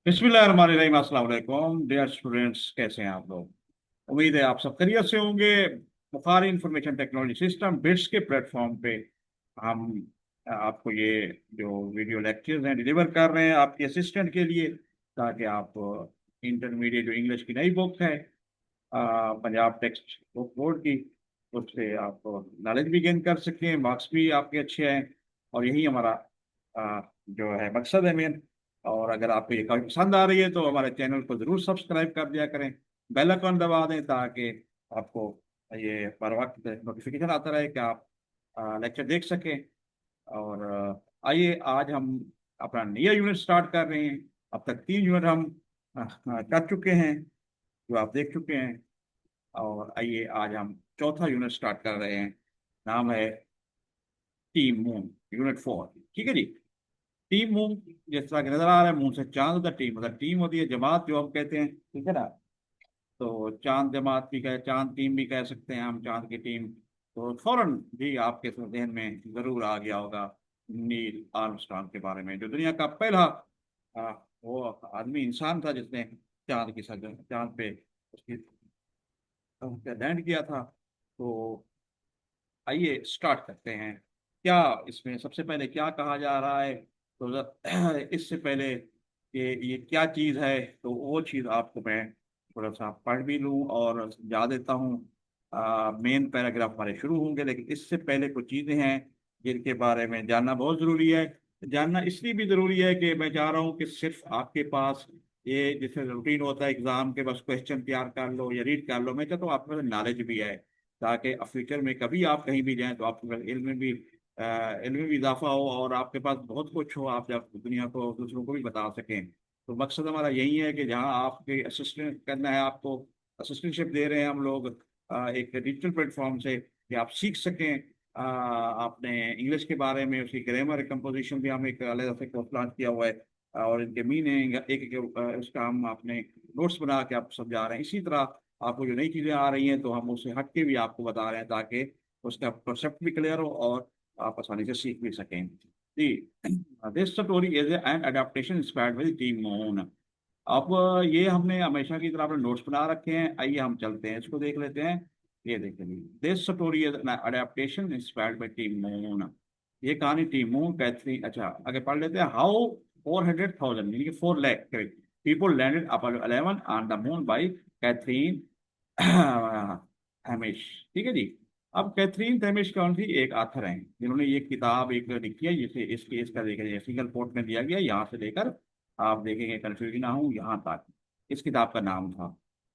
बिस्मिल्लाहिर्रहमानिर्रहीम। अस्सलाम वालेकुम डियर स्टूडेंट्स, कैसे हैं आप लोग? उम्मीद है आप सब खैरियत से होंगे। Bukhari information technology system bits के प्लेटफॉर्म पे हम आपको ये जो वीडियो लेक्चर्स हैं डिलीवर कर रहे हैं आपके असिस्टेंट के लिए, ताकि आप इंटरमीडिएट जो इंग्लिश की नई बुक है, पंजाब टेक्स्ट बुक बोर्ड की, उससे आप नॉलेज भी गेन कर सकें, मार्क्स भी आपके अच्छे आए। और यही हमारा जो है मकसद है मेन। और अगर आपको ये काफी पसंद आ रही है तो हमारे चैनल को जरूर सब्सक्राइब कर दिया करें, बेल आइकन दबा दें, ताकि आपको ये बर वक्त नोटिफिकेशन आता रहे कि आप लेक्चर देख सकें। और आइए आज हम अपना नया यूनिट स्टार्ट कर रहे हैं। अब तक 3 यूनिट हम कर चुके हैं, जो आप देख चुके हैं। और आइए आज हम चौथा यूनिट स्टार्ट कर रहे हैं। नाम है टीम मून, यूनिट 4। ठीक है जी। टीम मून, जिस तरह के नजर आ रहा है, मून से चांद होता है, टीम मतलब टीम होती है, जमात जो हम कहते हैं, ठीक है ना। तो चांद जमात भी कह, चांद टीम भी कह सकते हैं हम, चांद की टीम। तो फौरन भी आपके जहन में जरूर आ गया होगा नील आर्मस्ट्रांग के बारे में, जो दुनिया का पहला वो आदमी इंसान था जिसने चांद की सर चांद पे उसकी लैंड किया था। तो आइए स्टार्ट करते हैं। क्या इसमें सबसे पहले क्या कहा जा रहा है, तो इससे पहले कि ये क्या चीज़ है, तो वो चीज़ आपको मैं थोड़ा सा पढ़ भी लूँ और समझा देता हूँ। मेन पैराग्राफ हमारे शुरू होंगे, लेकिन इससे पहले कुछ चीज़ें हैं जिनके बारे में जानना बहुत ज़रूरी है। जानना इसलिए भी ज़रूरी है कि मैं चाह रहा हूँ कि सिर्फ आपके पास ये जैसे रूटीन होता है एग्जाम के, बस क्वेश्चन तैयार कर लो या रीड कर लो, मैं चाहता हूँ आपके पास नॉलेज भी है, ताकि फ्यूचर में कभी आप कहीं भी जाएं तो आपके पास इल्म में भी इजाफा हो और आपके पास बहुत कुछ हो, आप जब दुनिया को दूसरों को भी बता सकें। तो मकसद हमारा यही है कि जहाँ आपके असिस्टेंट करना है, आपको असिस्टेंटशिप दे रहे हैं हम लोग एक डिजिटल प्लेटफॉर्म से, कि आप सीख सकें। आपने इंग्लिश के बारे में, उसकी ग्रामर कंपोजिशन भी हम एक अलग से कोर्स लॉन्च किया हुआ है, और इनके मीनिंग एक एक उसका हम अपने नोट्स बना के आप समझा रहे हैं। इसी तरह आपको जो नई चीजें आ रही हैं तो हम उससे हट के भी आपको बता रहे हैं, ताकि उसका कॉन्सेप्ट भी क्लियर हो और आप आसानी से सीख भी सकें जी। This story is an adaptation inspired by team moon. अब ये हमने हमेशा की तरह अपने नोट्स बना रखे हैं, आइए हम चलते हैं, इसको देख लेते हैं। ये देखिए, this story is an adaptation inspired by team मोन। ये कहानी टीम मोन कैथरीन, अच्छा आगे पढ़ लेते हैं। हाउ 400,000 यानी कि 4 lakh people landed Apollo 11 on the moon by Catherine Hamish. ठीक है जी। अब कैथरीन थेमिश कौन थी? एक आथर हैं जिन्होंने ये किताब एक लिखी है, जिसे इस केस का देखिए सिंगल कोट में दिया गया, यहाँ से लेकर आप देखेंगे, कंफ्यूज ना हो, यहाँ तक इस किताब का नाम था।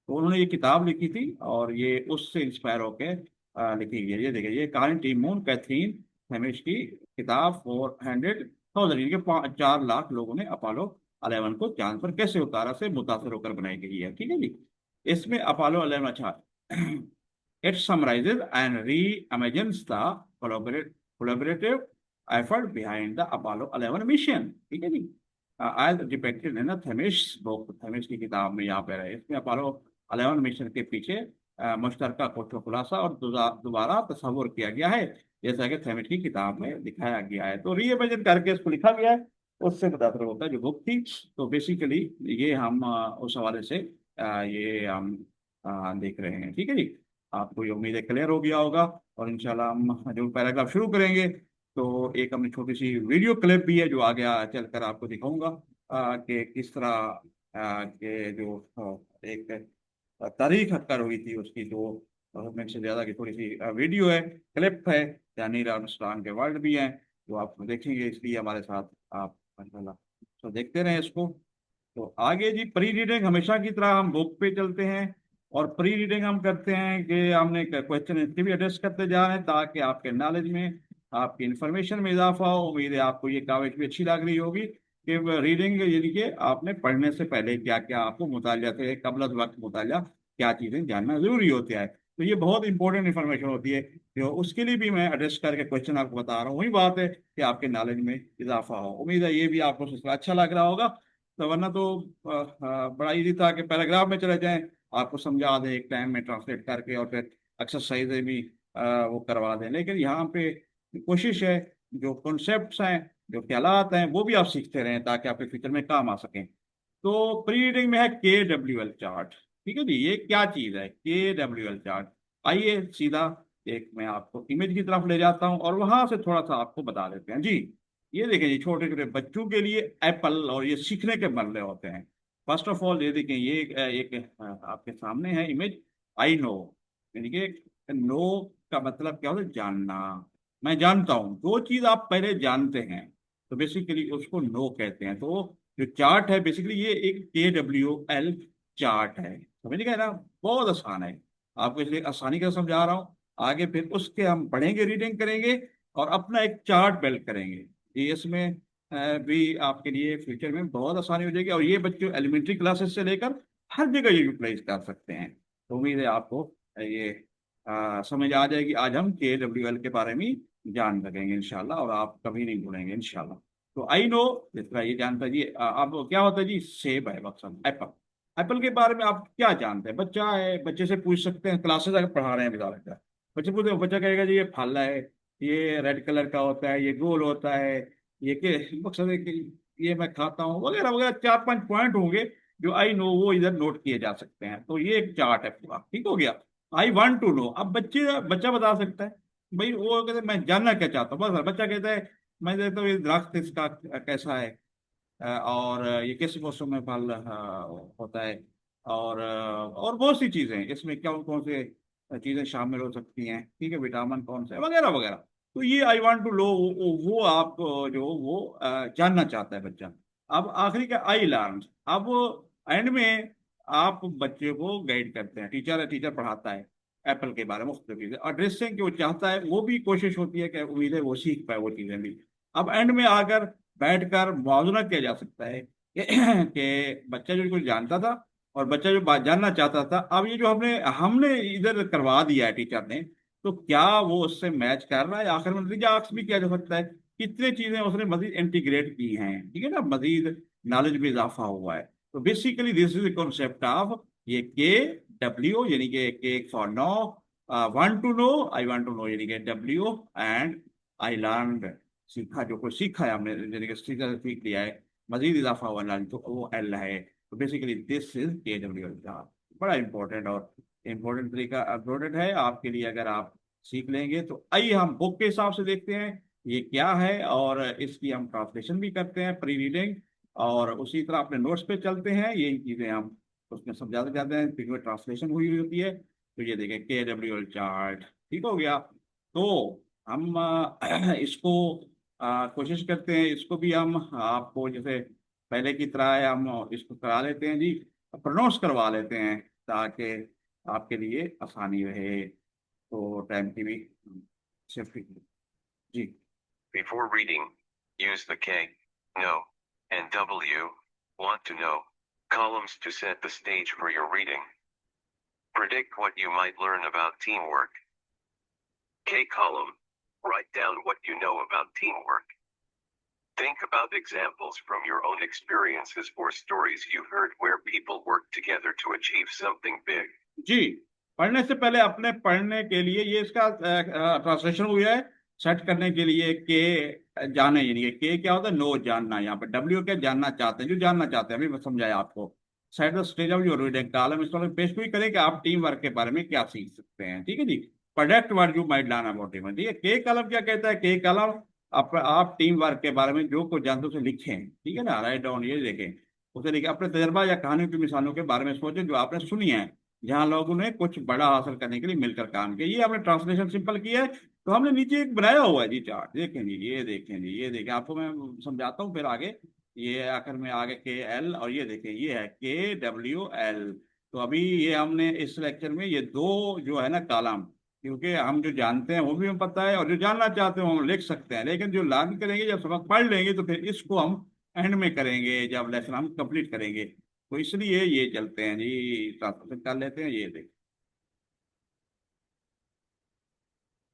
तो उन्होंने ये किताब लिखी थी और ये उससे इंस्पायर होकर लिखी गई है। ये देखिए, ये कहानी टीम मून कैथरीन हेमिश की किताब 400,000 यानी कि 4 लाख लोगों ने अपोलो 11 को चांद पर कैसे उतारा से मुतासर होकर बनाई गई है। ठीक है जी। इसमें अपोलो 11, अच्छा it summarizes and reimagines the collaborative effort behind the Apollo 11 mission। ठीक है जी। as depicted in the Themis book, Themis की किताब में यहाँ पे है, इसमें अपोलो 11 मिशन के पीछे मुश्तरका कुछ खुलासा और दोबारा तस्वुर किया गया है, जैसा कि थेमिस की किताब में दिखाया गया है। तो रीइमेजिन करके इसको लिखा गया है, उससे मुतासर होता है जो बुक थी। तो बेसिकली ये हम उस हवाले से ये हम देख रहे हैं। ठीक है जी। आपको ये उम्मीद है क्लियर हो गया होगा। और इंशाल्लाह हम जो पैराग्राफ शुरू करेंगे, तो एक हमने छोटी सी वीडियो क्लिप भी है जो आगे चलकर आपको दिखाऊंगा कि किस तरह के जो एक तारीख हटकर हुई थी उसकी, जो मिनट से ज्यादा की थोड़ी सी वीडियो है, क्लिप है, या नील आर्मस्ट्रांग के वर्ड भी हैं, जो आप देखेंगे, इसलिए हमारे साथ आप माशाल्लाह तो देखते रहें इसको। तो आगे जी, प्री रीडिंग हमेशा की तरह हम बुक पे चलते हैं, और प्री रीडिंग हम करते हैं कि हमने क्वेश्चन हिस्ट्री भी एड्रेस करते जा रहे हैं, ताकि आपके नॉलेज में, आपकी इंफॉर्मेशन में इजाफा हो। उम्मीद है आपको ये कागज भी अच्छी लग रही होगी कि रीडिंग यानी कि आपने पढ़ने से पहले क्या क्या आपको मुतालिया से कबल वक्त मुतालिया क्या चीज़ें जानना जरूरी होता है। तो ये बहुत इंपॉर्टेंट इंफॉर्मेशन होती है, तो उसके लिए भी मैं एड्रेस करके क्वेश्चन आपको बता रहा हूँ। वही बात है कि आपके नॉलेज में इजाफा हो। उम्मीद है ये भी आपको सिलसिला अच्छा लग रहा होगा। तो वरना तो बड़ा इजी था कि पैराग्राफ में चले जाएं, आपको समझा दें एक टाइम में ट्रांसलेट करके, और फिर एक्सरसाइजें भी वो करवा दें। लेकिन यहाँ पे कोशिश है जो कॉन्सेप्ट्स हैं, जो ख्यालात हैं, वो भी आप सीखते रहें, ताकि आपके फ्यूचर में काम आ सकें। तो प्री रीडिंग में है KWL चार्ट। ठीक है जी, ये क्या चीज है KWL चार्ट? आइए सीधा एक मैं आपको इमेज की तरफ ले जाता हूँ और वहां से थोड़ा सा आपको बता देते हैं जी। ये देखिए जी, छोटे छोटे बच्चों के लिए एप्पल, और ये सीखने के बदले होते हैं। फर्स्ट ऑफ ऑल ये देखिए, ये एक आपके सामने है इमेज। आई नो, यानी कि नो का मतलब क्या होता है? जानना। मैं जानता हूँ, जो चीज आप पहले जानते हैं तो बेसिकली उसको नो कहते हैं। तो जो चार्ट है बेसिकली ये एक KWL चार्ट है, समझ गए ना? बहुत आसान है, आपको इसलिए आसानी का समझा रहा हूँ। आगे फिर उसके हम पढ़ेंगे, रीडिंग करेंगे और अपना एक चार्ट बिल्ड करेंगे। ये इसमें भी आपके लिए फ्यूचर में बहुत आसानी हो जाएगी, और ये बच्चों एलिमेंट्री क्लासेस से लेकर हर जगह ये यूटिलाइज कर सकते हैं। तो उम्मीद है आपको ये समझ आ जाएगी। आज हम KWL के बारे में जान सकेंगे इंशाल्लाह, और आप कभी नहीं भूलेंगे इंशाल्लाह। तो आई नो, जितना ये जानता है जी। अब क्या होता है जी? सेब है, मकसद एप्पल। एप्पल के बारे में आप क्या जानते हैं? बच्चा है, बच्चे से पूछ सकते हैं, क्लासेस अगर पढ़ा रहे हैं विद्यालय का, बच्चे पूछते हैं, बच्चा कहेगा जी ये फल है, ये रेड कलर का होता है, ये गोल होता है, ये के मकसद है कि ये मैं खाता हूँ, वगैरह वगैरह। 4-5 पॉइंट होंगे जो आई नो वो इधर नोट किए जा सकते हैं। तो ये एक चार्ट है पूरा, ठीक हो गया। आई वांट टू नो, अब बच्चा बता सकता है भाई, वो कहते हैं मैं जानना क्या चाहता हूँ। बस बच्चा कहता है मैं देखता हूँ ये दरख्त इसका कैसा है, और ये किस मौसम में फल होता है, और बहुत सी चीजें इसमें, क्या कौन से चीजें शामिल हो सकती हैं, ठीक है, विटामिन कौन से वगैरह वगैरह। तो ये आई वांट टू लो, वो आप जो वो जानना चाहता है बच्चा। अब आखिरी का आई लर्न। अब एंड में आप बच्चे को गाइड करते हैं, टीचर है, टीचर पढ़ाता है एप्पल के बारे में मुख्तलिफ चीजें, और ड्रेसिंग की वो चाहता है, वो भी कोशिश होती है कि उम्मीद है वो सीख पाए वो चीजें भी। अब एंड में आकर बैठकर मुआवजा किया जा सकता है कि बच्चा जो कुछ जानता था और बच्चा जो बात जानना चाहता था, अब ये जो हमने हमने इधर करवा दिया है टीचर ने, तो क्या वो उससे मैच कर रहा है? आखिर में नतीजा आक्स भी किया जा सकता है, कितनी चीजें उसने मजीद इंटीग्रेट की हैं, ठीक है ना, मजीद नॉलेज में इजाफा हुआ है। तो basically this is the concept of ये KW, यानी कि K for know, want to know, I want to know यानी कि W, एंड आई लर्न, सीखा, जो कुछ सीखा है हमने, यानी कि सीखा सीख लिया है, मजीद इजाफा हुआ नॉलेज, तो वो L है। तो बेसिकली दिस इज KWL का बड़ा इंपॉर्टेंट और इम्पोर्टेंट तरीका अपलोडेड है आपके लिए, अगर आप सीख लेंगे तो। आइए हम बुक के हिसाब से देखते हैं ये क्या है, और इसकी हम ट्रांसलेशन भी करते हैं, प्री रीडिंग, और उसी तरह अपने नोट्स पे चलते हैं। यही चीज़ें हम उसमें समझाते जाते हैं, फिर ट्रांसलेशन हुई हुई होती है। तो ये देखें KWL चार्ट, ठीक हो गया। तो हम इसको कोशिश करते हैं, इसको भी हम आपको जैसे पहले की तरह है, हम इसको करा लेते हैं जी, प्रोनाउंस करवा लेते हैं, ताकि आपके लिए आसानी रहे, तो टाइम की भी safety ji. Before reading, use the K, no, and W, want to know, columns to set the stage for your reading. Predict what you might learn about teamwork. K column, write down what you know about teamwork. Think about examples from your own experiences or stories you've heard where people work together to achieve something big. जी, पढ़ने से पहले अपने पढ़ने के लिए ये इसका translation हुआ है, सेट करने के लिए के जाने, यानी कि के क्या होता है? नो, जानना। यहाँ पे W क्या? जानना चाहते हैं, जो जानना चाहते हैं, अभी मैं समझाया आपको। Set the stage of your reading, column इसको पेश भी करें कि आप टीम वर्क के बारे में क्या सीख सकते हैं, ठीक है जी। Product word you might learn about team, ठीक है। के कॉलम क्या कहता है? के कॉलम आप टीम वर्क के बारे में जो कुछ जानते हो उसे लिखें, ठीक है ना, राइट डाउन, ये देखें, उसे लिखें, अपने तजर्बा या कहानियों की मिसालों के बारे में सोचें जो आपने सुनी है, जहां लोगों ने कुछ बड़ा हासिल करने के लिए मिलकर काम किया। ये हमने ट्रांसलेशन सिंपल किया है। तो हमने नीचे एक बनाया हुआ है जी चार्ट, देखें जी, ये देखें जी, ये देखें, आपको मैं समझाता हूँ फिर आगे। ये आखिर में आगे KL, और ये देखें ये है KWL। तो अभी ये हमने इस लेक्चर में ये दो जो है ना कॉलम, क्योंकि हम जो जानते हैं वो भी हमें पता है, और जो जानना चाहते हैं वो हम लिख सकते हैं, लेकिन जो लर्न करेंगे, जब सबक पढ़ लेंगे, तो फिर इसको हम एंड में करेंगे, जब लेसन हम कंप्लीट करेंगे। तो इसलिए ये चलते हैं जी, ट्रांसलेशन कर लेते हैं, ये देख।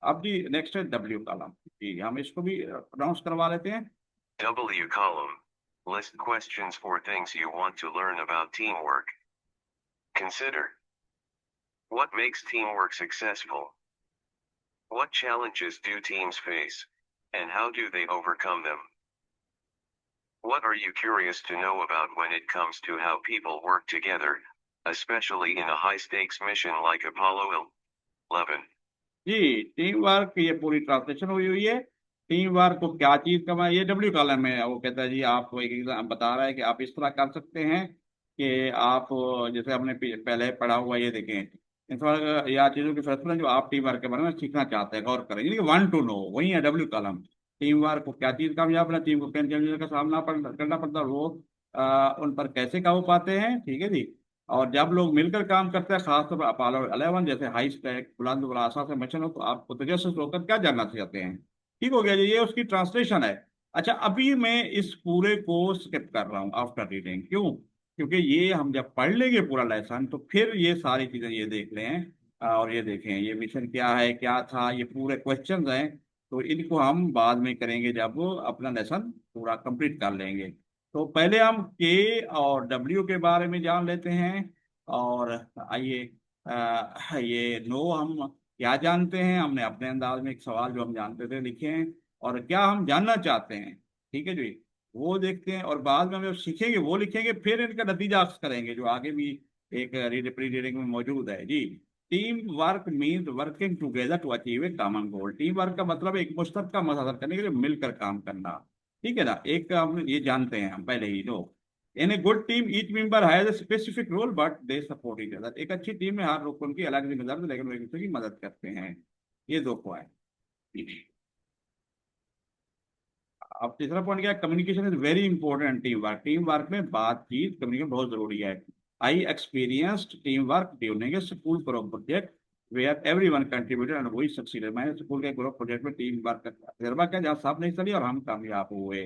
अब जी नेक्स्ट है W कॉलम, जी हम इसको भी प्रोनाउंस करवा लेते हैं। W column, list questions for things you want to learn about teamwork. Consider, what makes teamwork successful? What challenges do teams face, and how do they overcome them? What are you curious to know about when it comes to how people work together, especially in a high-stakes mission like Apollo 11? Ji, team work ये पूरी translation हुई है। Team work को क्या चीज का, ये W column है। वो कहता है जी, आपको एक एग्जाम बता रहा है कि आप इस तरह कर सकते हैं कि आप, जैसे हमने पहले पढ़ा हुआ, ये देखें इस तरह या चीजों के फैसले जो आप टीम वर्क के बारे में सीखना चाहते हैं, गौर करें, यानी वन टू नो, वही है डब्ल्यू कॉलम। टीम वर्क को क्या चीज कामयाब बना, टीम को किन चैलेंजेस का सामना करना पड़ता है, वो उन पर कैसे काबू पाते हैं, ठीक है जी। और जब लोग मिलकर काम करते हैं, खासतौर पर अपोलो 11 जैसे हाई स्टैक बुलंद बुलंद से मिशन हो, तो आपको तजस्सुस होकर क्या जानना चाहते हैं। ठीक हो गया जी, ये उसकी ट्रांसलेशन है। अच्छा, अभी मैं इस पूरे को स्किप कर रहा हूँ आफ्टर रीडिंग, क्यों? क्योंकि ये हम जब पढ़ लेंगे पूरा लेसन, तो फिर ये सारी चीजें ये देख लें, और ये देखें ये मिशन क्या है, क्या था, ये पूरे क्वेश्चंस हैं, तो इनको हम बाद में करेंगे जब अपना लेसन पूरा कंप्लीट कर लेंगे। तो पहले हम के और डब्ल्यू के बारे में जान लेते हैं। और आइए, ये नो हम क्या जानते हैं, हमने अपने अंदाज में एक सवाल जो हम जानते थे लिखे हैं, और क्या हम जानना चाहते हैं, ठीक है जी, वो देखते हैं। और बाद में हम जब सीखेंगे वो लिखेंगे, फिर इनका नतीजा करेंगे जो आगे भी एक प्री रीडिंग में मौजूद है जी। Team work means working together to achieve a common goal. Team work का मतलब एक मुश्तरका मकसद हासिल करने के लिए मिलकर काम करना, ठीक है ना। एक हम ये जानते हैं हम पहले ही, लो in a good team each member has a specific role but they support each other. एक अच्छी टीम में हर लोग उनकी अलग जिम्मेदारी होती है, लेकिन वो एक दूसरे की मदद करते हैं। ये दो पॉइंट। अब तीसरा पॉइंट क्या है, communication is very important. Teamwork में बातचीत, कम्युनिकेशन बहुत जरूरी है। I experienced teamwork during a school project where everyone contributed and we succeeded. मैंने स्कूल के ग्रुप प्रोजेक्ट में टीम वर्क का तजर्बा किया, जहाँ सब नहीं चली और हम कामयाब हुए।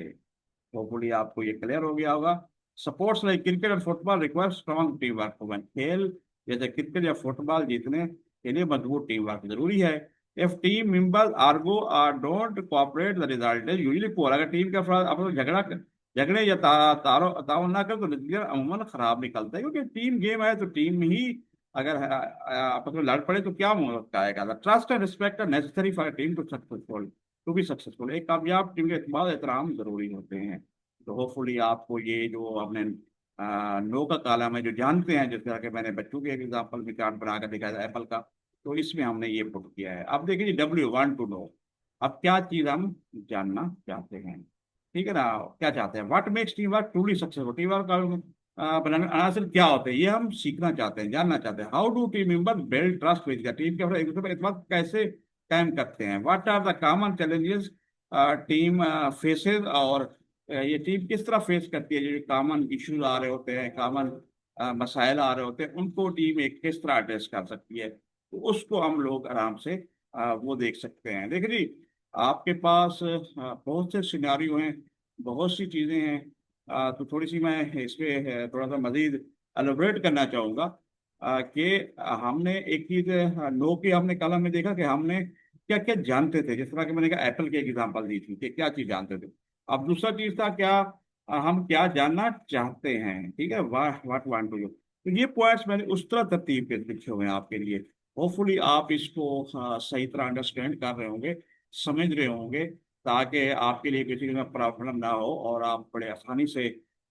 होपफुली आपको ये क्लियर हो गया होगा। स्पोर्ट्स लाइक क्रिकेट और football require strong team work. खेल जैसे क्रिकेट या फुटबॉल जीतने के लिए मजबूत टीम वर्क जरूरी है। इफ टीम मेंबर्स आर्गो और don't cooperate the result is usually poor. अगर टीम के अफराद आपस में झगड़े या ताउन ना कर, तो नतीजा अमूमन खराब निकलता है, क्योंकि टीम गेम है, तो टीम ही अगर आपस में लड़ पड़े तो क्या मुझे आएगा। Trust and respect are necessary for team to successful. एक कामयाब टीम के इत्मीनान एहतराम जरूरी होते हैं। तो होपफुली आपको ये जो आपने नो का कालम है जो जानते हैं, जिस तरह के मैंने बच्चों के एग्जाम्पल में चार्ट बनाकर दिखाया था एप्पल का, तो इसमें हमने ये पुट किया है। अब देखिए डब्ल्यू वन टू नो, अब क्या चीज हम जानना चाहते हैं, ठीक है ना। क्या चाहते हैं, what makes team work truly successful. Team work बनाने अनासिर क्या होते हैं, ये हम सीखना चाहते हैं, जानना चाहते हैं। How do team member build trust with team के एक दूसरे पर एतमाद कैसे कायम करते हैं। What are the common challenges team faces, और ये टीम किस तरह फेस करती है, जो कॉमन इश्यूज आ रहे होते हैं, कॉमन मसाइल आ रहे होते हैं, उनको टीम एक किस तरह एड्रेस कर सकती है। तो उसको हम लोग आराम से वो देख सकते हैं। देखिए जी, आपके पास बहुत से सिनारियो हैं, बहुत सी चीज़ें हैं। तो थोड़ी सी मैं इस पे थोड़ा सा मजीद एलोबरेट करना चाहूँगा कि हमने एक चीज़ नो की हमने कलम में देखा कि हमने क्या क्या जानते थे। जिस तरह कि मैंने कहा एप्पल की एग्जांपल दी थी कि क्या चीज़ जानते थे। अब दूसरा चीज़ था क्या, हम क्या जानना चाहते हैं, ठीक है, वाट वांट टू यू। तो ये पॉइंट्स मैंने उस तरह तरतीब पे लिखे हुए हैं आपके लिए। होपफुली आप इसको सही तरह अंडरस्टैंड कर रहे होंगे, समझ रहे होंगे, ताकि आपके लिए किसी का प्रॉब्लम ना हो और आप बड़े आसानी से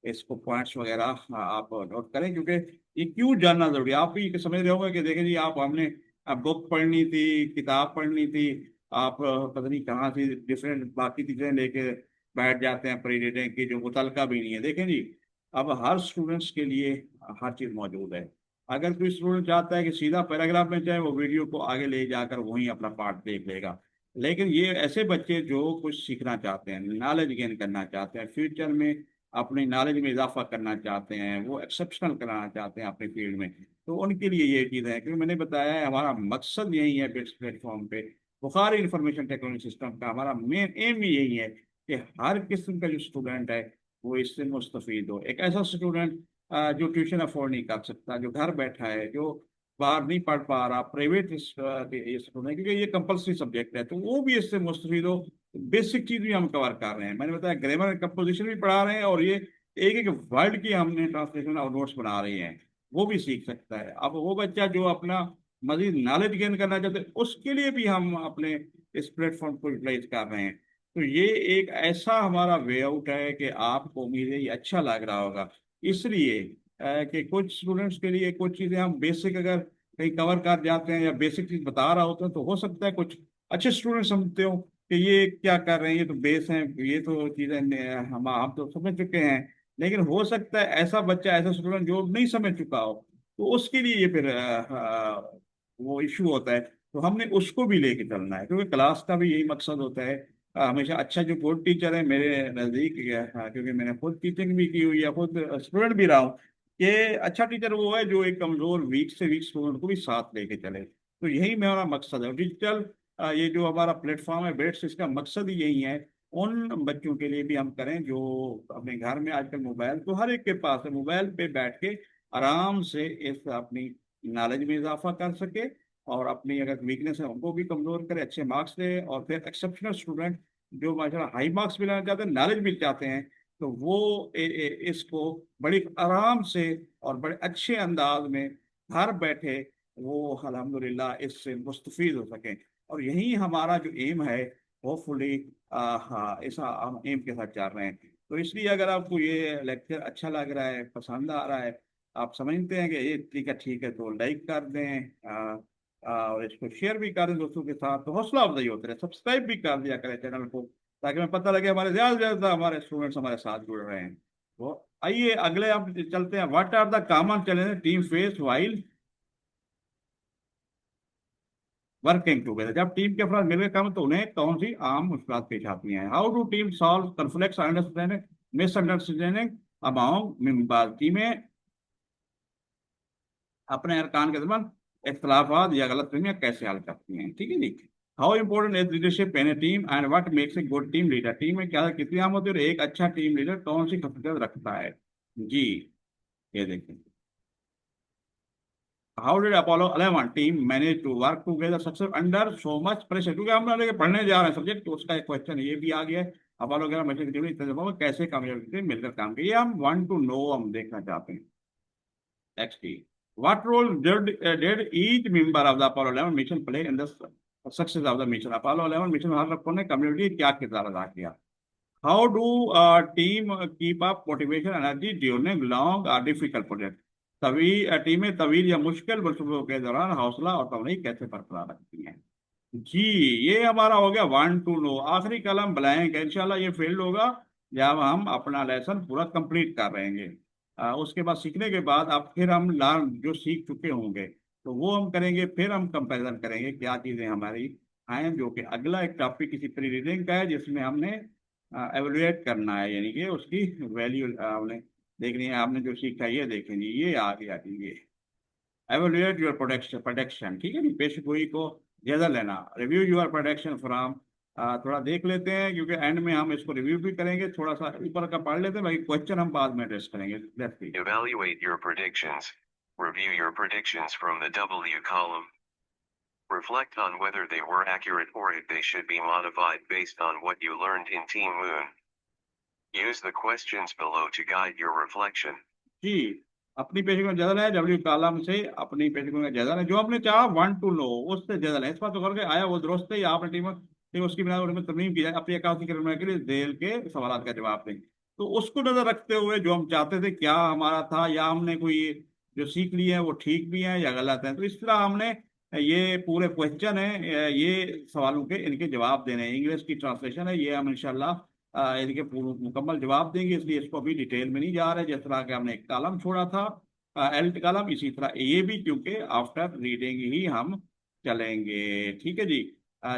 इसको पॉइंट्स वगैरह आप नोट करें। क्योंकि ये क्यों जानना जरूरी है, आप भी समझ रहे होंगे कि देखें जी, आप हमने बुक पढ़नी थी, किताब पढ़नी थी, आप पता नहीं कहाँ से डिफरेंट बाकी चीज़ें लेके बैठ जाते हैं प्री रीडिंग की, जो मुतलका भी नहीं है। देखें जी, अब हर स्टूडेंट्स के लिए हर चीज़ मौजूद है। अगर कोई स्टूडेंट चाहता है कि सीधा पैराग्राफ में चाहे, वो वीडियो को आगे ले जाकर वहीं अपना पार्ट देख लेगा। लेकिन ये ऐसे बच्चे जो कुछ सीखना चाहते हैं, नॉलेज गेन करना चाहते हैं, फ्यूचर में अपनी नॉलेज में इजाफा करना चाहते हैं, वो एक्सेप्शनल कराना चाहते हैं अपने फील्ड में, तो उनके लिए ये चीज़ है। क्योंकि मैंने बताया है हमारा मकसद यही है, बिट्स प्लेटफॉर्म पे बुखारी इंफॉर्मेशन टेक्नोलॉजी सिस्टम का हमारा मेन एम ही यही है कि हर किस्म का जो स्टूडेंट है वो इससे मुस्तफीद हो। एक ऐसा स्टूडेंट जो ट्यूशन अफोर्ड नहीं कर सकता, जो घर बैठा है, जो बाहर नहीं पढ़ पा रहा, प्राइवेट ये स्टूडेंट है, क्योंकि ये कंपलसरी सब्जेक्ट है, तो वो भी इससे मुस्तफीद हो। बेसिक चीज भी हम कवर कर रहे हैं, मैंने बताया ग्रामर कंपोजिशन भी पढ़ा रहे हैं, और ये एक एक वर्ड की हमने ट्रांसलेशन और नोट्स बना रहे हैं, वो भी सीख सकता है। अब वो बच्चा जो अपना मजीद नॉलेज गेन करना चाहते हैं, उसके लिए भी हम अपने इस प्लेटफॉर्म को यूटिलाइज कर रहे हैं। तो ये एक ऐसा हमारा वे आउट है कि आपको उम्मीद है ये अच्छा लग रहा होगा। इसलिए कि कुछ स्टूडेंट्स के लिए कुछ चीज़ें हम बेसिक अगर कहीं कवर कर जाते हैं या बेसिक चीज़ बता रहा होता है तो हो सकता है कुछ अच्छे स्टूडेंट समझते हो कि ये क्या कर रहे हैं, ये तो बेस है, ये तो चीज़ें हम तो समझ चुके हैं। लेकिन हो सकता है ऐसा बच्चा, ऐसा स्टूडेंट जो नहीं समझ चुका हो, तो उसके लिए ये फिर वो इशू होता है। तो हमने उसको भी लेके चलना है, क्योंकि क्लास का भी यही मकसद होता है। हमेशा अच्छा जो गुड टीचर है मेरे नज़दीक, क्योंकि मैंने खुद टीचिंग भी की हुई है, खुद स्टूडेंट भी रहा हूँ, कि अच्छा टीचर वो है जो एक कमजोर वीक से वीक स्टूडेंट को भी साथ लेके चले। तो यही मेरा मकसद है डिजिटल, ये जो हमारा प्लेटफॉर्म है बेट्स, इसका मकसद ही यही है। उन बच्चों के लिए भी हम करें जो अपने घर में, आजकल मोबाइल तो हर एक के पास है, मोबाइल पे बैठ के आराम से इस अपनी नॉलेज में इजाफा कर सके, और अपनी अगर वीकनेस है उनको भी कमजोर करे, अच्छे मार्क्स दे। और फिर एक्सेप्शनल स्टूडेंट जो माशाल्लाह हाई मार्क्स भी लाना चाहते हैं, नॉलेज भी चाहते हैं, तो वो इसको बड़ी आराम से और बड़े अच्छे अंदाज में घर बैठे वो अल्हम्दुलिल्लाह इससे मुस्तफीद हो सकें। और यही हमारा जो एम है, होपफुली हाँ इस हम एम के साथ जा रहे हैं। तो इसलिए अगर आपको ये लेक्चर अच्छा लग रहा है, पसंद आ रहा है, आप समझते हैं कि ये तरीका ठीक है, तो लाइक कर दें, और इसको शेयर भी कर दें दोस्तों के साथ, तो हौसला अफजाई होते रहे। सब्सक्राइब भी कर दिया करें चैनल को, ताकि हमें पता लगे हमारे ज्यादा से ज्यादा हमारे स्टूडेंट्स हमारे साथ जुड़ रहे हैं। तो आइए अगले आप चलते हैं। What are the common challenges team face while working together? जब टीम के अफराद मिलकर काम, तो उन्हें कौन सी आम मुश्किलात पेश आती हैं? How do team solve conflicts, understanding, misunderstanding among members? टीमें अपने अरकान के दरमियान इख्तलाफात या गलतफहमियां कैसे हल करती हैं? ठीक है जी। How important is leadership in a team and what makes a good team leader? Team में क्या कितनी अहम होती है और एक अच्छा टीम लीडर कौन सी खासियत रखता है? जी, ये देखिए। How did Apollo 11 team manage to work together success under so much pressure? क्योंकि हम लोग पढ़ने जा रहे हैं सब्जेक्ट, तो उसका एक क्वेश्चन ये भी आ गया है। अपोलो 11 मिशन की टीम ने इतने दफा में कैसे कामयाबी से मिलकर काम किया, ये हम वांट टू नो, हम देखना चाहते हैं। XT. What role did each member of the Apollo 11 mission play in the success of the mission? Apollo 11 mission में हर लोगों ने कम्युनिटी क्या किरदार अदा किया? How do team keep up motivation energy during long or difficult project? तभी टीमें तवील या मुश्किल मंसूबों के दौरान हौसला और तवनाई कैसे बरकरार रखती हैं? जी, ये हमारा हो गया वन टू नो। आखिरी कलम ब्लैंक है, इंशाल्लाह ये फील्ड होगा जब हम अपना लेसन पूरा कंप्लीट कर रहेंगे। उसके बाद सीखने के बाद अब फिर हम लर्न जो सीख चुके होंगे, तो वो हम करेंगे, फिर हम कंपैरिजन करेंगे क्या चीज़ें हमारी आए, जो कि अगला एक टॉपिक किसी प्री रीडिंग का है, जिसमें हमने एवेलुएट करना है, यानी कि उसकी वैल्यू हमने देखनी है। आपने जो सीखा ये देखेंगे, ये आ गया जी, ये एवेलुएट योर प्रोडक्शन प्रोडक्शन, ठीक है जी। पेश गोई को जायजा लेना, रिव्यू योर प्रोडक्शन फ्रॉम, थोड़ा देख लेते हैं क्योंकि एंड में हम इसको रिव्यू भी करेंगे, थोड़ा सा ऊपर का पढ़ लेते हैं, बाकी क्वेश्चन हम बाद में एड्रेस करेंगे। Let's see. Evaluate your predictions. Review your predictions from the W column. Reflect on whether they were accurate or if they should be modified based on what you learned in Team Moon. Use the questions below to guide your reflection. जी, अपनी पेशकश में जायजा लें, W column से अपनी पेशकश में जायजा लें, जो हमने चाहा वन टू नो उससे जायजा लें। इस बात तो करके आया वो दुरुस्त है, या आपने टीम टीम उसकी बिना उनमें तरमीम की जाए, अपनी अकाउंट करने के लिए जेल के सवाल का जवाब दें। तो उसको नजर रखते हुए जो हम चाहते थे क्या हमारा था, या हमने कोई जो सीख लिए हैं वो ठीक भी हैं या गलत हैं, तो इस तरह हमने ये पूरे क्वेश्चन है, ये सवालों के इनके जवाब देने हैं। इंग्लिश की ट्रांसलेशन है, ये हम इंशाल्लाह इनके पूर्ण मुकम्मल जवाब देंगे, इसलिए इसको अभी डिटेल में नहीं जा रहे। जिस तरह के हमने एक कॉलम छोड़ा था, एल कॉलम, इसी तरह ये भी, क्योंकि आफ्टर रीडिंग ही हम चलेंगे। ठीक है जी।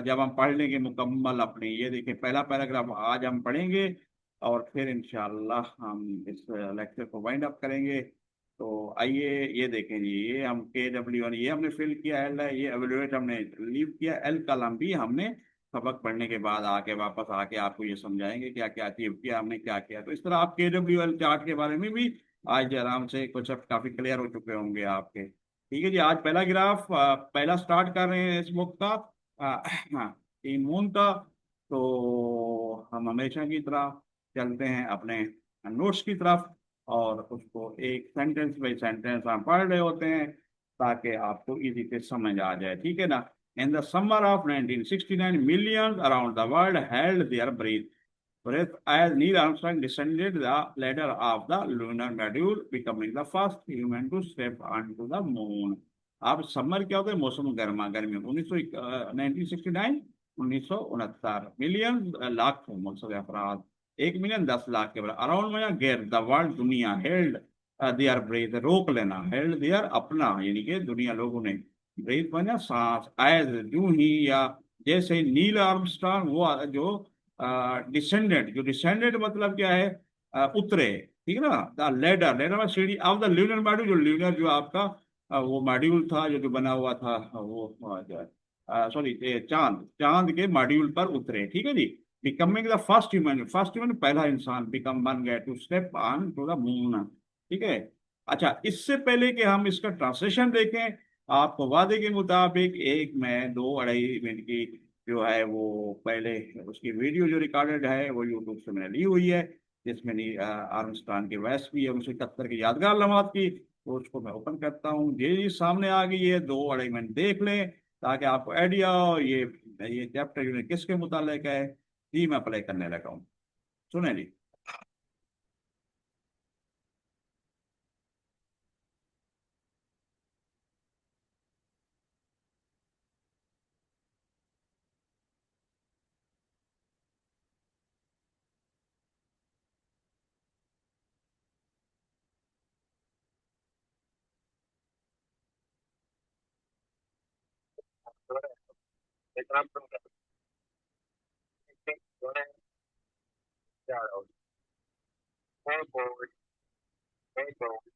जब हम पढ़ लेंगे मुकम्मल अपनी, ये देखिए पहला पैराग्राफ आज हम पढ़ेंगे, और फिर इंशाल्लाह हम इस लेक्चर को वाइंड अप करेंगे। तो आइए ये देखें जी, ये हम KW1 ये हमने फिल किया, एल है, ये एवेलुएट हमने लीव किया, एल कॉलम भी हमने सबक पढ़ने के बाद आके वापस आके आपको ये समझाएंगे क्या क्या अचीव किया हमने, क्या किया। तो इस तरह आप KWL चार्ट के बारे में भी आज आराम से कुछ अब काफी क्लियर हो चुके होंगे आपके। ठीक है जी। आज पहला ग्राफ पहला स्टार्ट कर रहे हैं इस बुक का, हाँ, टीम मून का। तो हम हमेशा की तरह चलते हैं अपने नोट्स की तरफ, और उसको एक सेंटेंस बाई सेंटेंस हम पढ़ रहे होते हैं, ताकि आपको इजी से समझ आ जाए। ठीक है ना। In the summer of 1969, millions around the world held their breath as Neil Armstrong descended the ladder of the lunar module, becoming the first human to step onto the moon. अब summer क्या होता है? मौसम गर्मा गर्मी 1969 1969 million lakh मकसद अफराद 1 million 10 lakh के बराबर अराउंड में गैर द वर्ल्ड दुनिया हेल्ड देयर ब्रेथ रोक लेना हेल्ड देयर अपना यानी कि दुनिया लोगों ने ब्रेथ बना सांस एज यूं ही या जैसे ही नील आर्मस्ट्रांग वो जो डिसेंडेंट जो डिसेंडेंट मतलब क्या है? उतरे ठीक है ना द लेडर लेडर में सीढ़ी ऑफ द ल्यूनर मॉड्यूल जो ल्यूनर जो आपका वो मॉड्यूल था जो बना हुआ था वो सॉरी चांद चांद के मॉड्यूल पर उतरे ठीक है जी बिकमिंग द फर्स्ट ह्यूमन पहला इंसान बिकम बन गया to step on to the moon ठीक है। अच्छा इससे पहले कि हम इसका ट्रांसलेशन देखें आपको वादे के मुताबिक एक में 2 अढ़ाई मिनट की जो है वो पहले उसकी वीडियो जो रिकॉर्डेड है वो यूट्यूब से मैंने ली हुई है जिसमें आर्मस्ट्रांग के वैस भी है 1971 की यादगार लम्हात की तो उसको मैं ओपन करता हूँ ये सामने आ गई है 2 अढ़ाई मिनट देख लें ताकि आपको आइडिया हो ये चैप्टर यूनिट किसके मुतालिक है जी मैं प्ले करने लगा हूँ सुने जी।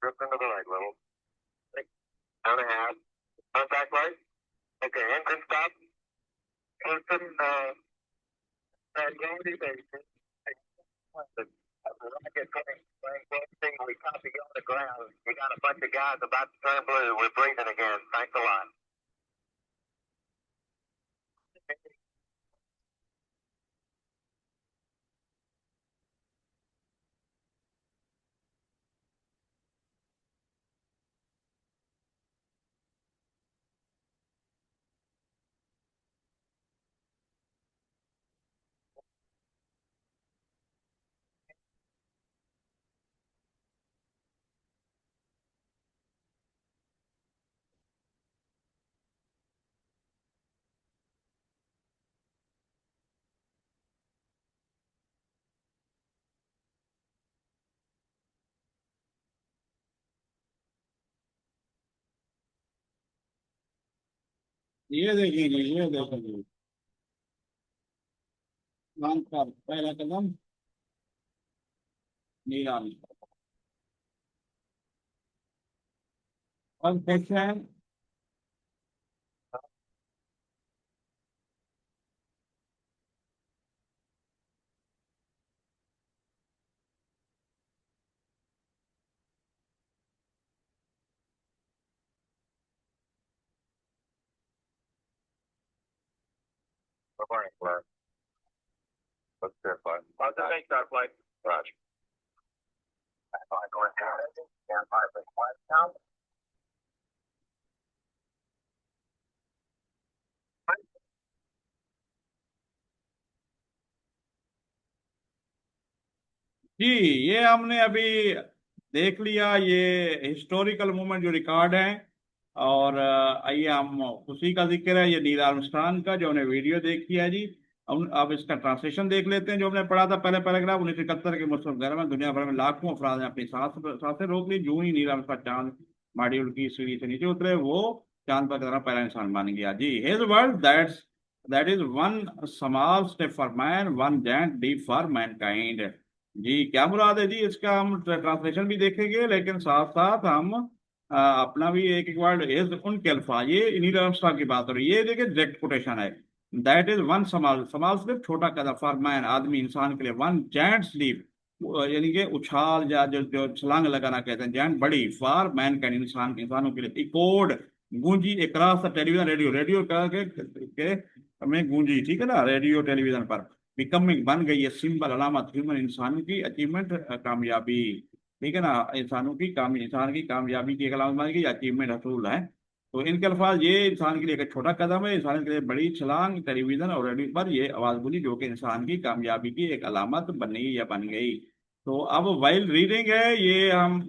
Drift into the right level. 6.5. Contact light. Okay, engine stop. Houston, gravity basis. Rocket coming, thing we copy on the ground. We got a bunch of guys about to turn blue. We're breathing again. Thanks a lot. ये देखिए जी ये देखिए का पहला कदम नीला और question Morning, Clark. Let's verify. Roger, make start flight. Roger. Stand by for flight count. जी ये हमने अभी देख लिया ये हिस्टोरिकल मोमेंट जो रिकॉर्ड है और आइए हम उसी का जिक्र है ये नील आर्मस्ट्रांग का जो हमने वीडियो देखी है जी। अब इसका ट्रांसलेशन देख लेते हैं जो हमने पढ़ा था पहले पैराग्राफ 1971 के मौसम गर्म में दुनिया भर में लाखों अफराद ने अपनी सांसें रोक ली जो ही नील आर्मस्ट्रांग चांद मॉड्यूल की सीढ़ी से नीचे उतरे वो चांद पर तरह पहला इंसान बन गया जी। His world that is one small step for man one giant leap for mankind. जी क्या मुराद है जी इसका हम ट्रांसलेशन भी देखेंगे लेकिन साथ साथ हम अपना भी एक एक वर्ड इज उनके अल्फाज ये नील आर्मस्ट्रांग की बात हो रही है ये देखिए डायरेक्ट कोटेशन है दैट इज वन समाल समाल स्लीप छोटा कदम फॉर मैन आदमी इंसान के लिए वन जायंट स्लीप यानी कि उछाल या जो छलांग लगाना कहते हैं जायंट बड़ी फॉर मैन कैन इंसानों के लिए echoed Gunji across the television radio radio के में गूंजी ठीक है ना रेडियो टेलीविजन पर बिकमिंग बन गई है सिंबल अलामत ह्यूमन इंसान की अचीवमेंट कामयाबी ठीक है ना इंसान की कामयाबी की एक अलामत बन गई अचीवमेंट हसूल है। तो इनके अल्फाज, ये इंसान के लिए एक छोटा कदम है, इंसान के लिए बड़ी छलांग, टेलीविजन और रेडियो पर ये आवाज बोली जो कि इंसान की कामयाबी की एक अलामत बनी या बन गई। तो अब वाइल रीडिंग है, ये हम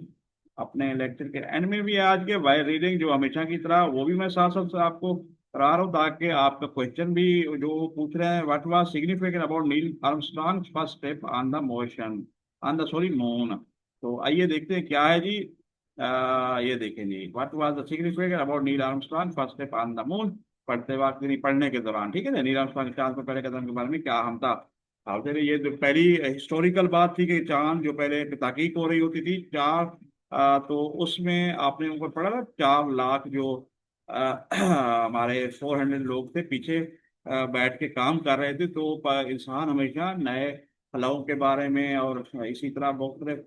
अपने लेक्चर के एंड में भी आज के वाइल रीडिंग जो हमेशा की तरह वो भी मैं साथ साथ आपको करा रहा हूँ, ताकि आपका क्वेश्चन भी जो पूछ रहे हैं, what was significant about Neil Armstrong first step on the motion on the sorry moon. तो आइए देखते हैं क्या है जी। ये देखें जी, what was the significant about Neil Armstrong first step on the moon. पढ़ते वक्त नहीं, पढ़ने के दौरान, ठीक है ना, नील आर्मस्ट्रॉन्ग चांद पर पहले कदम के बारे में क्या हम था। अब देखिए, ये जो पहली हिस्टोरिकल बात थी कि चांद जो पहले तहकीक हो रही होती थी चार, तो उसमें आपने ऊपर पढ़ा था 4 लाख जो हमारे 400 लोग थे पीछे बैठ के काम कर रहे थे। तो इंसान हमेशा नए फलों के बारे में और इसी तरह बहुत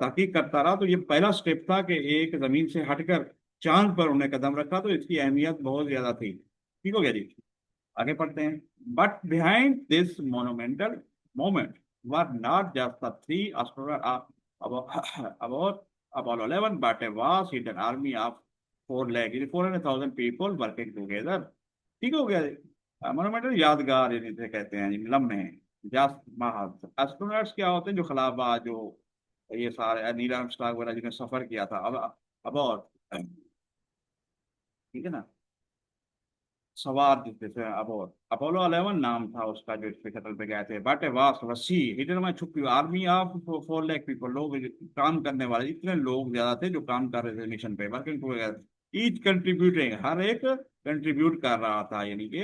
तहकीक करता रहा। तो ये पहला स्टेप था कि एक जमीन से हटकर चांद पर उन्हें कदम रखा, तो इसकी अहमियत बहुत ज्यादा थी। ठीक हो गया जी, आगे पढ़ते हैं। But behind this monumental moment were not just the three astronaut about Apollo 11, but a vast hidden army of 400,000 people working together। ठीक हो गया। मोनुमेंटल यादगार जिसे कहते हैं, लम्हे जस्ट महज। एस्ट्रोनॉट्स क्या होते हैं, जो खलाबाज, जो ये सारे नील आर्मस्ट्रांग वगैरह जिन्होंने सफर किया था। अब और ठीक है ना, सवार जिससे थे। अब और अपोलो 11 नाम था उसका जो स्पेस शटल पे गए थे। बट ए वास्ट वसी हिडन में छुपी आर्मी ऑफ 4 लाख पीपल, लोग काम करने वाले इतने लोग ज्यादा थे जो काम कर रहे थे मिशन पे, वर्किंग टुगेदर, ईच कंट्रीब्यूटिंग, हर एक कंट्रीब्यूट कर रहा था, यानी कि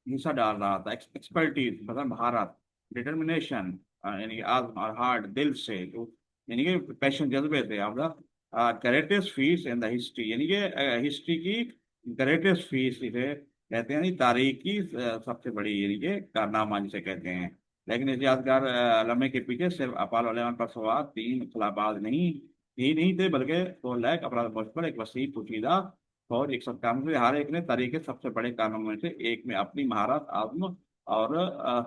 हिस्सा डाल रहा था। एक्सपर्टीज मतलब महारत, डिटर्मिनेशन यानी कि आज़म और हार्ड दिल से, जो यानी कि पैशन, जज्बे थे। आप greatest fees in the history, यानी कि हिस्ट्री की ग्रेटेस्ट फीस इसे कहते हैं, यानी तारीख की सबसे बड़ी, यानी कि कारनामा जिसे कहते हैं। लेकिन इस यादगार लम्हे के पीछे सिर्फ अपोलो 11 पर सवार 3 खलाबाज नहीं थे, बल्कि 2 लाख अफराद मुश्तमिल एक वसी पोशीदा फौज, एक सब काम से हर एक ने तरीके सबसे बड़े कानूनों में से एक में अपनी महारत, आत्म और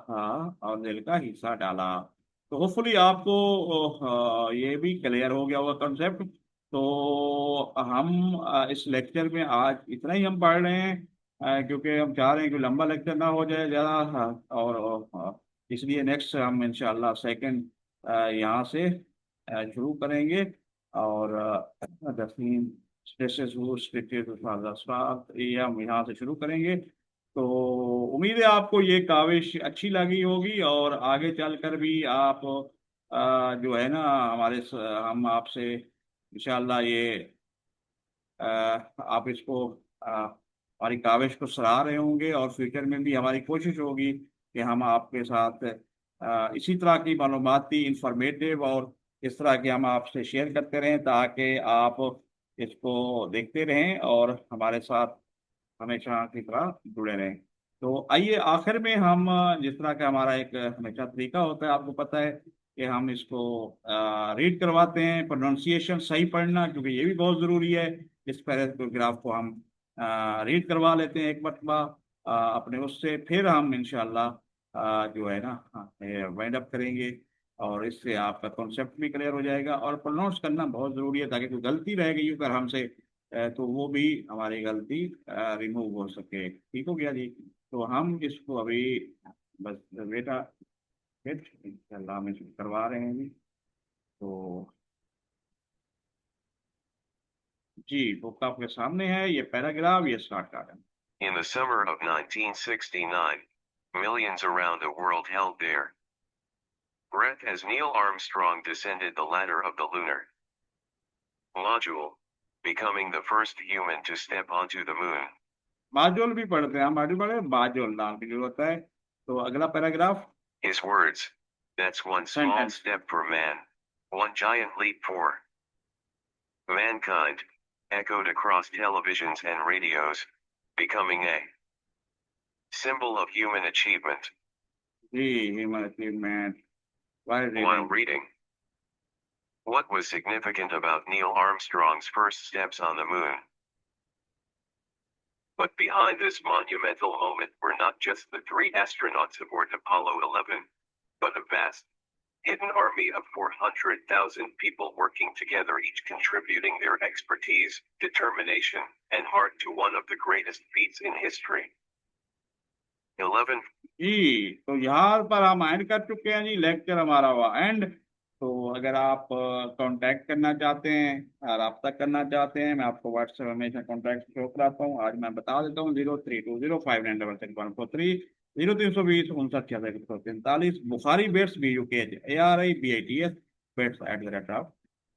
हाँ और दिल का हिस्सा डाला। तो होपफुली आपको ये भी क्लियर हो गया होगा कॉन्सेप्ट। तो हम इस लेक्चर में आज इतना ही हम पढ़ रहे हैं, क्योंकि हम चाह रहे हैं कि लंबा लेक्चर ना हो जाए ज़्यादा। इसलिए नेक्स्ट हम इंशाल्लाह सेकंड यहाँ से शुरू करेंगे। और 10 स्ट्रेसेस वो स्ट्रेटेड ये हम यहाँ से शुरू करेंगे। तो उम्मीद है आपको ये काविश अच्छी लगी होगी, और आगे चलकर भी आप जो है ना हम आपसे इंशाल्लाह ये आप इसको हमारी काविश को सराह रहे होंगे, और फ्यूचर में भी हमारी कोशिश होगी कि हम आपके साथ इसी तरह की मालूमाती, इंफॉर्मेटिव और इस तरह के हम आपसे शेयर करते रहें, ताकि आप इसको देखते रहें और हमारे साथ हमेशा की तरह जुड़े रहें। तो आइए आखिर में हम जिस तरह का हमारा एक हमेशा तरीका होता है, आपको पता है कि हम इसको रीड करवाते हैं, प्रोनाउंसिएशन सही पढ़ना, क्योंकि ये भी बहुत ज़रूरी है। इस पैराग्राफ को हम रीड करवा लेते हैं एक मरतबा अपने उससे, फिर हम इंशाल्लाह जो है ना वाइंड अप करेंगे, और इससे आपका कॉन्सेप्ट भी क्लियर हो जाएगा। और प्रोनाउंस करना बहुत ज़रूरी है, ताकि कोई गलती रह गई अगर हमसे तो वो भी हमारी गलती रिमूव हो सके। ठीक हो गया जी। तो हम इसको अभी बस बेटा फिर इंशाल्लाह हम इसको करवा रहे हैं जी। तो जी, बुक आपके सामने है, ये पैराग्राफ, ये स्टार्ट कर रहे हैं। In the summer of 1969, millions around the world held their breath as Neil Armstrong descended the ladder of the lunar module, becoming the first human to step onto the moon. माजुल भी पढ़ते हैं हम, माजुल पढ़े, बाजुल नाम की जरूरत है। तो अगला paragraph, His words, "That's one small sentence. step for man, one giant leap for mankind," echoed across televisions and radios, becoming a symbol of human achievement. जी, human achievement while While reading. reading, what was significant about Neil Armstrong's first steps on the moon? But behind this monumental moment were not just the 3 astronauts aboard Apollo 11, but a vast Hidden army of 400,000 people working together, each contributing their expertise, determination, and heart to one of the greatest feats in history. 11. जी, तो यहाँ पर हम and कर चुके हैं जी, lecture हमारा हुआ and. तो अगर आप कांटेक्ट करना चाहते हैं, रब्ता करना चाहते हैं, मैं आपको व्हाट्सएप हमेशा कांटेक्ट शो कराता हूँ। आज मैं बता देता हूँ 032059664143, 0320 59 6643। Bukhari bets BUKHARI bets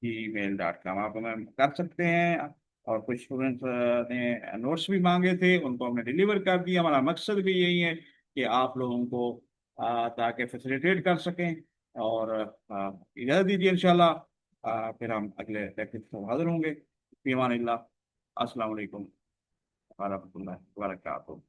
@gmail.com आप हमें कर सकते हैं। और कुछ स्टूडेंट्स ने नोट्स भी मांगे थे, उनको हमने डिलीवर कर दिया। हमारा मकसद भी यही है कि आप लोगों को ताकि फैसिलिटेट कर सकें। और इजाज़त दीजिए, इंशाल्लाह फिर हम अगले लेक्चर से हाजिर होंगे। फी अमानिल्लाह। अस्सलाम वालेकुम व रहमतुल्लाहि व बरकातुहू।